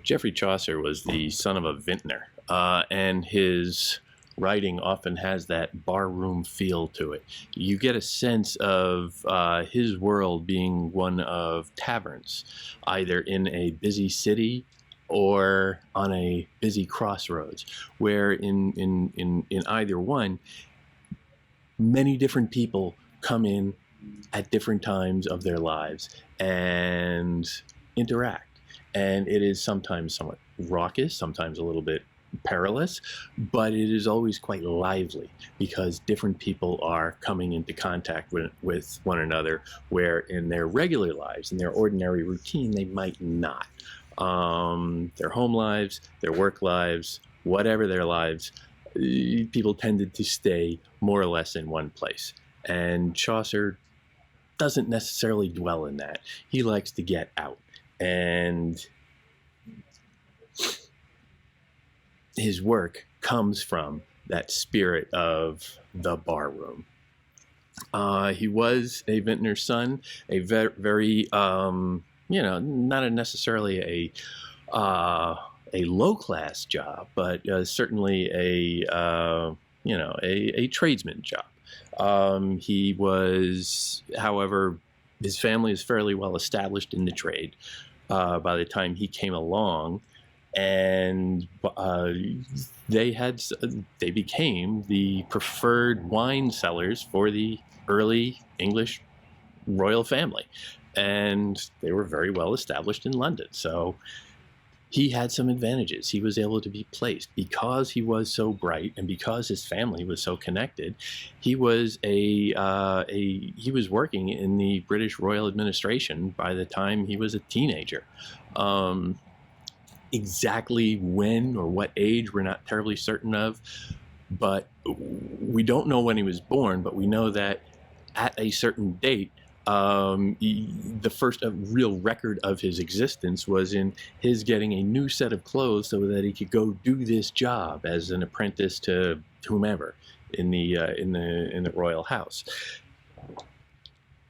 Geoffrey Chaucer was the son of a vintner, and his writing often has that barroom feel to it. You get a sense of his world being one of taverns, either in a busy city or on a busy crossroads, where in either one, many different people come in at different times of their lives and interact. And it is sometimes somewhat raucous, sometimes a little bit perilous, but it is always quite lively because different people are coming into contact with one another, where in their regular lives, in their ordinary routine, they might not. Their home lives, their work lives, whatever their lives, people tended to stay more or less in one place. And Chaucer doesn't necessarily dwell in that. He likes to get out. And his work comes from that spirit of the barroom. He was a vintner's son, a very not necessarily a low-class job, but certainly a tradesman job. He was, however, his family is fairly well established in the trade by the time he came along, and they became the preferred wine sellers for the early English royal family, and they were very well established in London. So he had some advantages. He was able to be placed because he was so bright and because his family was so connected. He was he was working in the British Royal Administration by the time he was a teenager. Exactly when or what age we're not terribly certain of, but we don't know when he was born, but we know that at a certain date, the first real record of his existence was in his getting a new set of clothes so that he could go do this job as an apprentice to whomever in the royal house.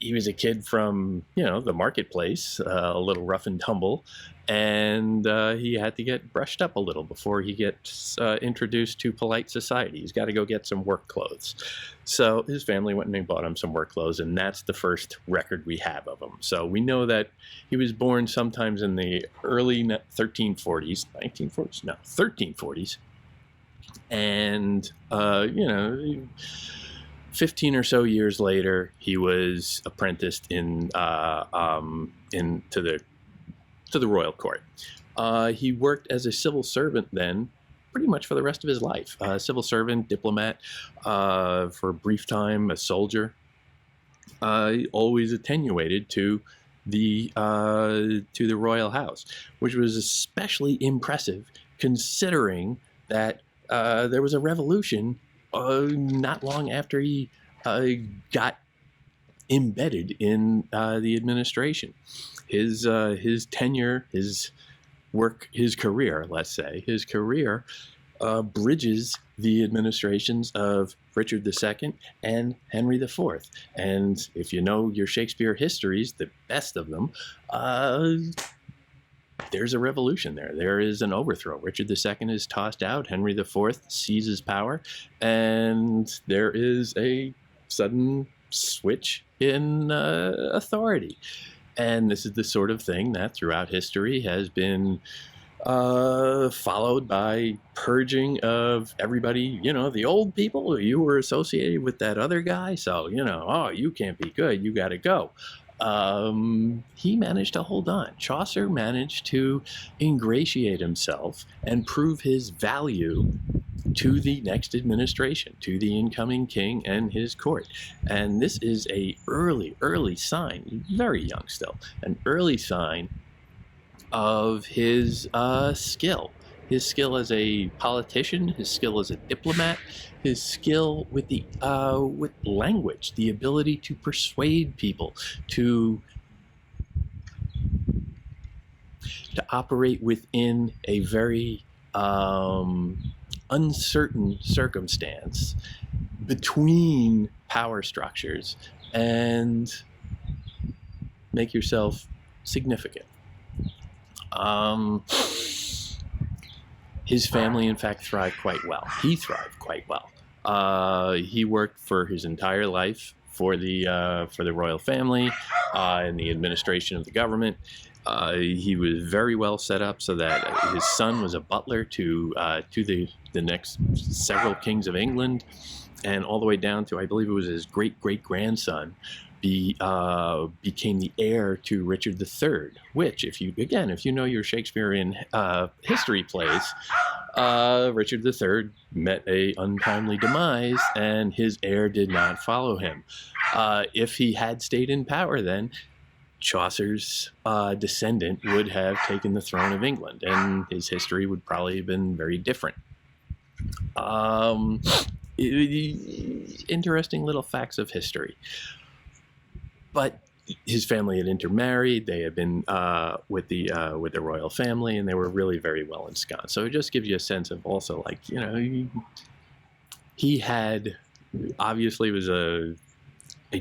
He was a kid from the marketplace, a little rough and tumble, and he had to get brushed up a little before he gets introduced to polite society. He's got to go get some work clothes. So his family went and bought him some work clothes, and that's the first record we have of him. So we know that he was born sometimes in the early 1340s, 1940s? No, 1340s. And, 15 or so years later, he was apprenticed to the royal court. He worked as a civil servant then, pretty much for the rest of his life. Civil servant, diplomat, for a brief time, a soldier. Always attenuated to the royal house, which was especially impressive considering that there was a revolution not long after he got embedded in the administration. His tenure, his career, let's say, bridges the administrations of Richard II and Henry IV. And if you know your Shakespeare histories, the best of them, there's a revolution there. There is an overthrow. Richard II is tossed out. Henry IV seizes power. And there is a sudden switch in authority. And this is the sort of thing that throughout history has been followed by purging of everybody, the old people. You were associated with that other guy, so, you can't be good. You got to go. He managed to hold on. Chaucer managed to ingratiate himself and prove his value to the next administration, to the incoming king and his court. And this is a early sign, very young still, an early sign of his skill. His skill as a politician, his skill as a diplomat, his skill with with language, the ability to persuade people, to operate within a very uncertain circumstance between power structures and make yourself significant. Um, his family, in fact, thrived quite well. He thrived quite well. He worked for his entire life for the royal family in the administration of the government. He was very well set up so that his son was a butler to the next several kings of England, and all the way down to, I believe it was his great great grandson became the heir to Richard III, which, if you know your Shakespearean history plays, Richard III met a untimely demise, and his heir did not follow him. If he had stayed in power, then Chaucer's descendant would have taken the throne of England, and his history would probably have been very different. Interesting little facts of history. But his family had intermarried. They had been with the royal family, and they were really very well ensconced. So it just gives you a sense of also, like, he had, obviously, it was a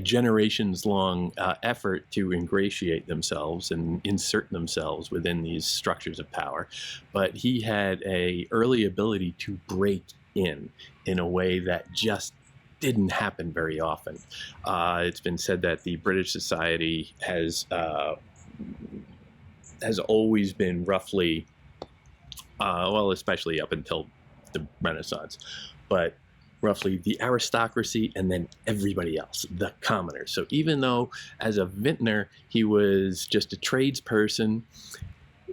generations long effort to ingratiate themselves and insert themselves within these structures of power, but he had a early ability to break in a way that just didn't happen very often. It's been said that the British society has always been roughly, well, especially up until the Renaissance, but roughly the aristocracy and then everybody else, the commoners. So even though as a vintner he was just a tradesperson,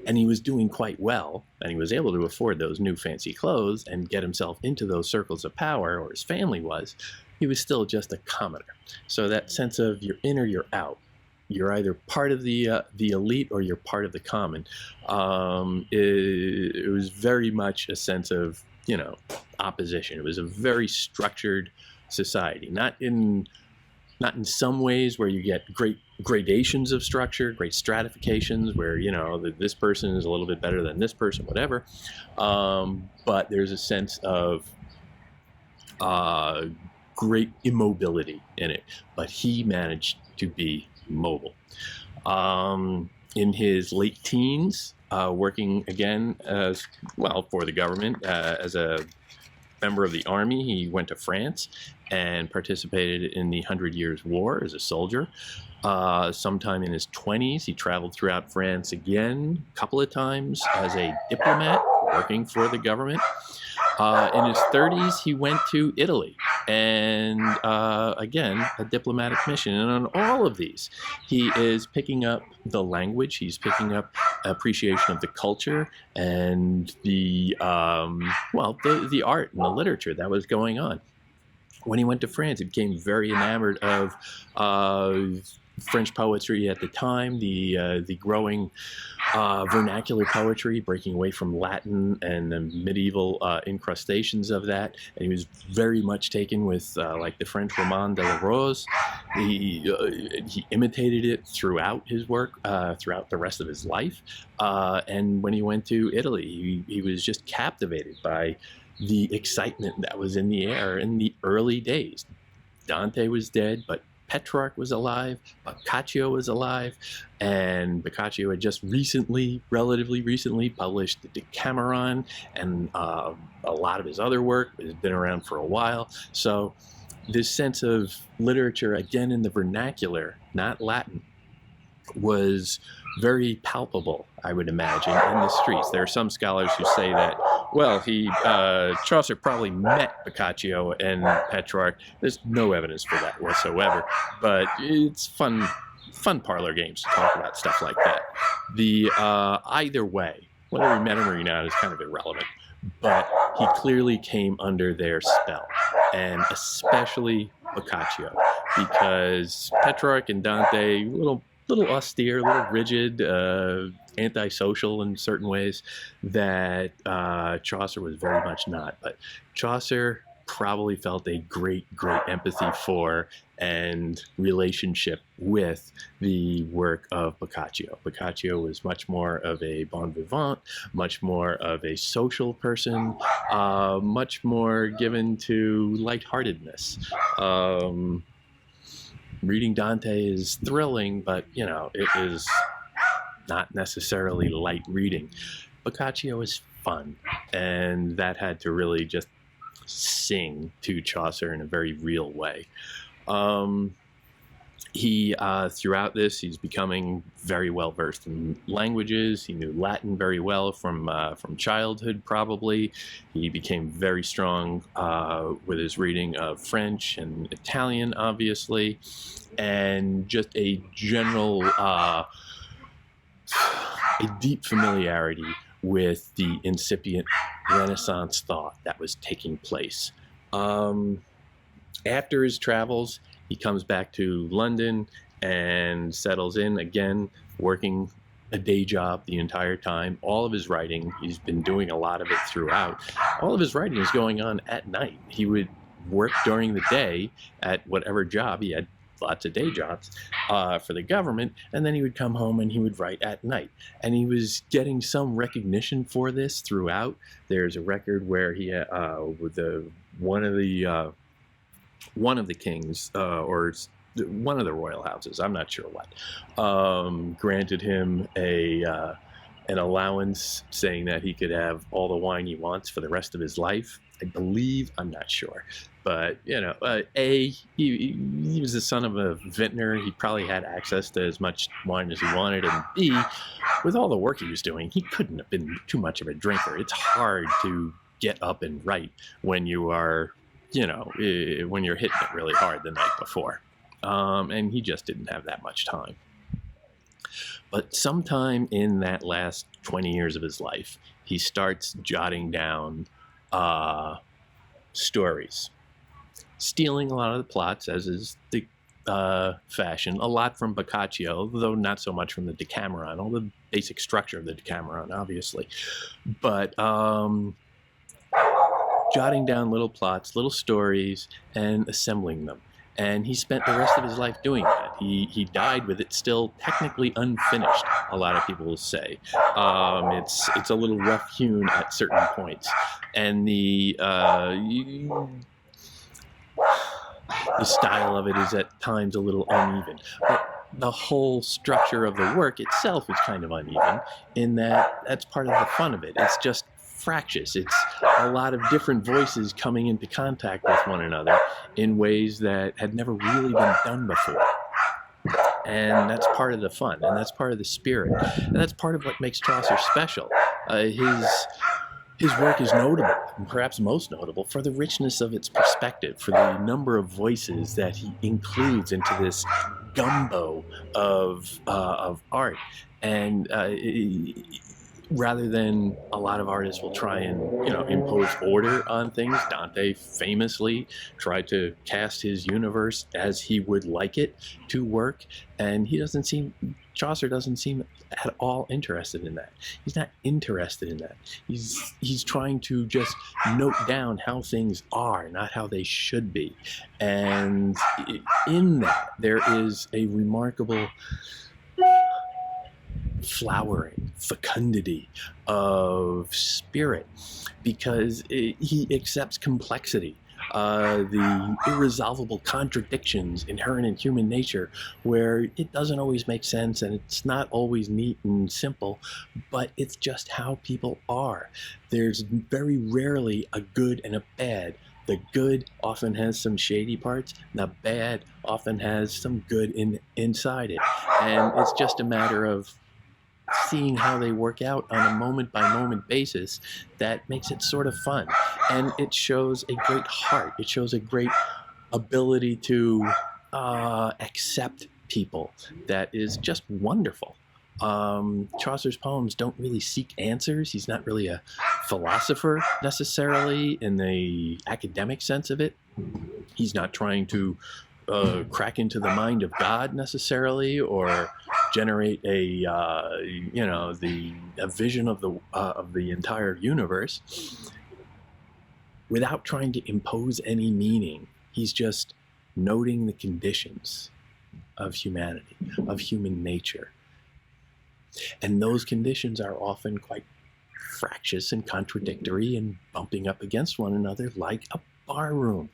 and he was doing quite well, and he was able to afford those new fancy clothes and get himself into those circles of power, or his family was, he was still just a commoner. So that sense of you're in or you're out. You're either part of the elite or you're part of the common. It was very much a sense of, opposition. It was a very structured society, not in some ways where you get great gradations of structure, great stratifications where, this person is a little bit better than this person, whatever. But there's a sense of great immobility in it. But he managed to be mobile. In his late teens, working again as well for the government as a member of the army, he went to France and participated in the 100 Years' War as a soldier. Sometime in his 20s, he traveled throughout France again a couple of times as a diplomat working for the government. In his 30s, he went to Italy and, again, a diplomatic mission. And on all of these, he is picking up the language, he's picking up appreciation of the culture and the art and the literature that was going on. When he went to France, he became very enamored of French poetry at the time, the growing vernacular poetry, breaking away from Latin and the medieval incrustations of that. And he was very much taken with like the French Roman de la Rose. He imitated it throughout his work, throughout the rest of his life. And when he went to Italy, he was just captivated by the excitement that was in the air in the early days. Dante was dead, but Petrarch was alive, Boccaccio was alive, and Boccaccio had just relatively recently, published the Decameron, and a lot of his other work has been around for a while. So this sense of literature, again in the vernacular, not Latin, was very palpable, I would imagine, in the streets. There are some scholars who say that, well, Chaucer probably met Boccaccio and Petrarch. There's no evidence for that whatsoever, but it's fun parlor games to talk about stuff like that. Either way, whether we met him or not is kind of irrelevant, but he clearly came under their spell, and especially Boccaccio, because Petrarch and Dante, little austere, a little rigid, antisocial in certain ways, that Chaucer was very much not. But Chaucer probably felt a great empathy for and relationship with the work of Boccaccio. Boccaccio was much more of a bon vivant, much more of a social person, much more given to lightheartedness. Reading Dante is thrilling, but it is not necessarily light reading. Boccaccio is fun, and that had to really just sing to Chaucer in a very real way. He throughout this, he's becoming very well versed in languages. He knew Latin very well from childhood, probably. He became very strong with his reading of French and Italian, obviously, and just a general a deep familiarity with the incipient Renaissance thought that was taking place. After his travels, he comes back to London and settles in again, working a day job the entire time. All of his writing, he's been doing a lot of it throughout. All of his writing is going on at night. He would work during the day at whatever job. He had lots of day jobs for the government, and then he would come home and he would write at night. And he was getting some recognition for this throughout. There's a record where he with one of the kings or one of the royal houses, I'm not sure what, granted him an allowance, saying that he could have all the wine he wants for the rest of his life. I believe, I'm not sure, but he was the son of a vintner. He probably had access to as much wine as he wanted, and B, with all the work he was doing, he couldn't have been too much of a drinker. It's hard to get up and write when you are, when you're hitting it really hard the night before. And he just didn't have that much time. But sometime in that last 20 years of his life, he starts jotting down stories, stealing a lot of the plots, as is the fashion, a lot from Boccaccio, though not so much from the Decameron, all the basic structure of the Decameron, obviously. But jotting down little plots, little stories, and assembling them. And he spent the rest of his life doing that. He died with it still technically unfinished, a lot of people will say. It's a little rough-hewn at certain points. And the style of it is at times a little uneven. But the whole structure of the work itself is kind of uneven, in that that's part of the fun of it. It's just fractious. It's a lot of different voices coming into contact with one another in ways that had never really been done before. And that's part of the fun, and that's part of the spirit, and that's part of what makes Chaucer special. His work is notable, and perhaps most notable, for the richness of its perspective, for the number of voices that he includes into this gumbo of art. And rather than a lot of artists will try and impose order on things, Dante famously tried to cast his universe as he would like it to work, and Chaucer doesn't seem at all interested in that. He's not interested in that. He's trying to just note down how things are, not how they should be. And in that, there is a remarkable flowering, fecundity of spirit, because he accepts complexity, the irresolvable contradictions inherent in human nature, where it doesn't always make sense and it's not always neat and simple, but it's just how people are. There's very rarely a good and a bad. The good often has some shady parts, and the bad often has some good inside it. And it's just a matter of seeing how they work out on a moment-by-moment basis that makes it sort of fun. And it shows a great heart. It shows a great ability to accept people that is just wonderful. Chaucer's poems don't really seek answers. He's not really a philosopher necessarily in the academic sense of it. He's not trying to crack into the mind of God necessarily, or generate a vision of the entire universe without trying to impose any meaning. He's just noting the conditions of humanity, of human nature. And those conditions are often quite fractious and contradictory and bumping up against one another like a barroom.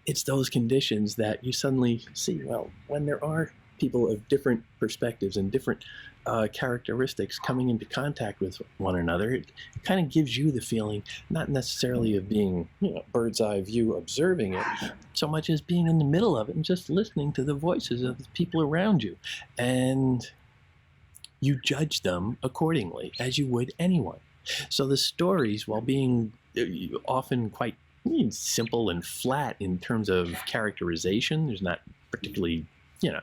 It's those conditions that you suddenly see, well, when there are people of different perspectives and different characteristics coming into contact with one another, it kind of gives you the feeling, not necessarily of being, bird's eye view observing it, so much as being in the middle of it and just listening to the voices of the people around you. And you judge them accordingly, as you would anyone. So the stories, while being often quite simple and flat in terms of characterization, there's not particularly,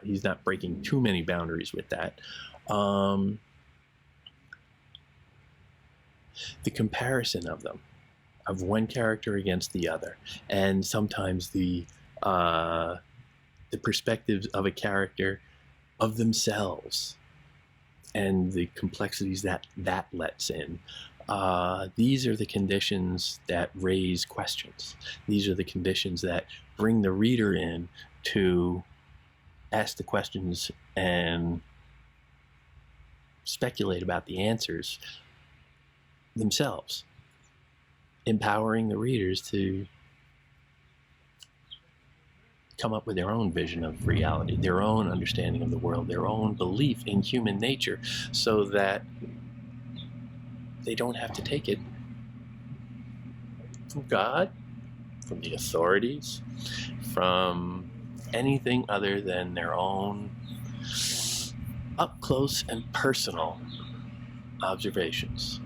he's not breaking too many boundaries with that. The comparison of them, of one character against the other, and sometimes the perspectives of a character of themselves, and the complexities that lets in. These are the conditions that raise questions. These are the conditions that bring the reader in to ask the questions and speculate about the answers themselves, empowering the readers to come up with their own vision of reality, their own understanding of the world, their own belief in human nature, so that they don't have to take it from God, from the authorities, from anything other than their own up close and personal observations.